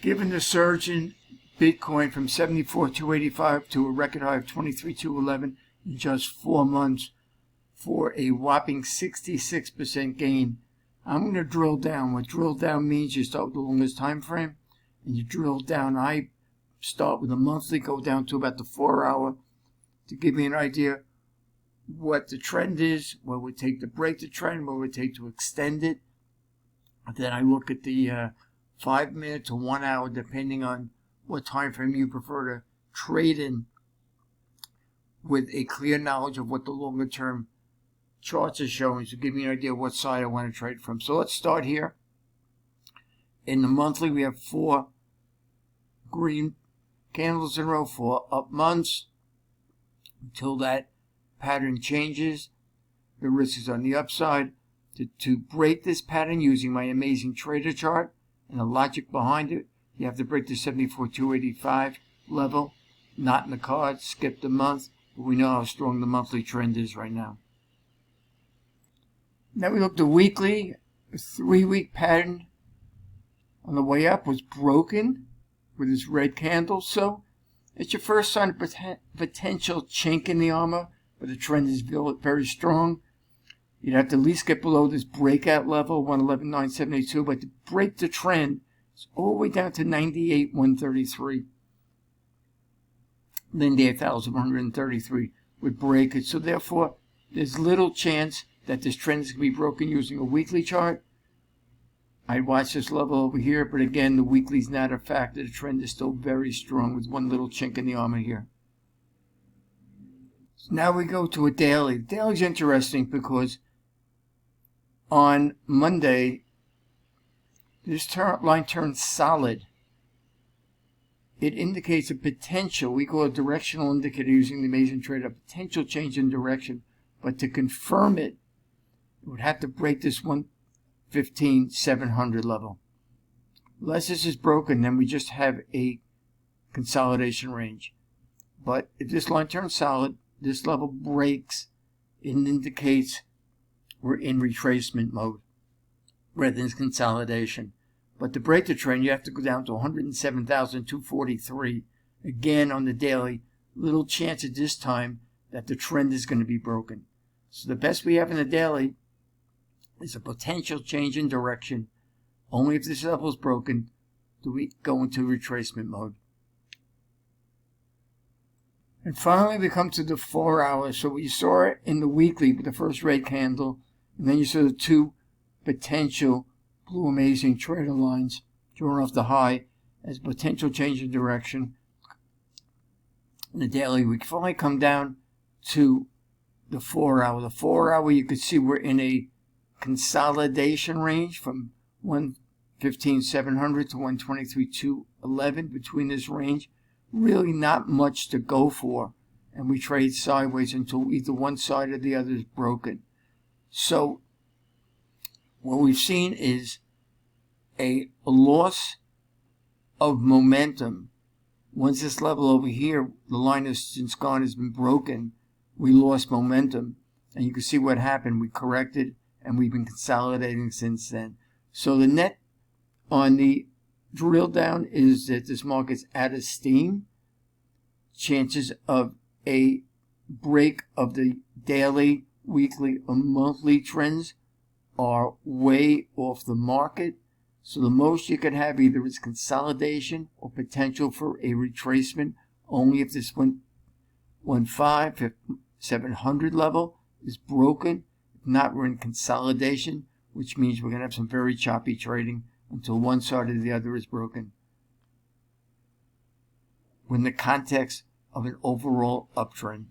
Given the surge in Bitcoin from 74,285 to a record high of 23,211 in just 4 months for a whopping 66% gain, I'm going to drill down. What drill down means, you start with the longest time frame and you drill down. I start with a monthly, go down to about the 4-hour to give me an idea what the trend is, what it would take to break the trend, what it would take to extend it. Then I look at the 5 minute to 1 hour, depending on what time frame you prefer to trade in, with a clear knowledge of what the longer term charts are showing to give me an idea of what side I want to trade from. So let's start here. In the monthly, we have 4 green candles in a row, 4 up months. Until that pattern changes, the risk is on the upside. To break this pattern using my amazing trader chart and the logic behind it, you have to break the 74,285 level. Not in the cards, skip the month, but we know how strong the monthly trend is right now. Now we look at the weekly. A 3-week pattern on the way up was broken with this red candle. So it's your first sign of potential chink in the armor, but the trend is very strong. You'd have to at least get below this breakout level, 111,972, but to break the trend, it's all the way down to 98,133. 98,133 would break it. So therefore, there's little chance that this trend is going to be broken using a weekly chart. I'd watch this level over here, but again, the weekly is not a factor. The trend is still very strong with one little chink in the armor here. So now we go to a daily. The daily is interesting because on Monday, this line turned solid. It indicates a potential, we call it a directional indicator using the amazing trader, a potential change in direction. But to confirm it, it would have to break this 115,700 level. Unless this is broken, then we just have a consolidation range. But if this line turns solid, this level breaks, it indicates we're in retracement mode rather than consolidation. But to break the trend, you have to go down to 107,243. Again, on the daily, little chance at this time that the trend is going to be broken. So the best we have in the daily is a potential change in direction. Only if this level is broken do we go into retracement mode. And finally, we come to the 4 hours. So we saw it in the weekly with the first red candle, and then you saw the 2 potential blue amazing trader lines drawn off the high as potential change in direction. In the daily, we finally come down to the 4 hour. The 4 hour, you could see we're in a consolidation range from 115,700 to 123,211. Between this range, really not much to go for, and we trade sideways until either one side or the other is broken. So what we've seen is a loss of momentum. Once this level over here, the line has since gone, has been broken, we lost momentum. And you can see what happened. We corrected, and we've been consolidating since then. So the net on the drill down is that this market's out of steam. Chances of a break of the daily, weekly, or monthly trends are way off the market. So the most you could have either is consolidation or potential for a retracement, only if this 115,700 level is broken. If not, we're in consolidation, which means we're going to have some very choppy trading until one side or the other is broken. In the context of an overall uptrend.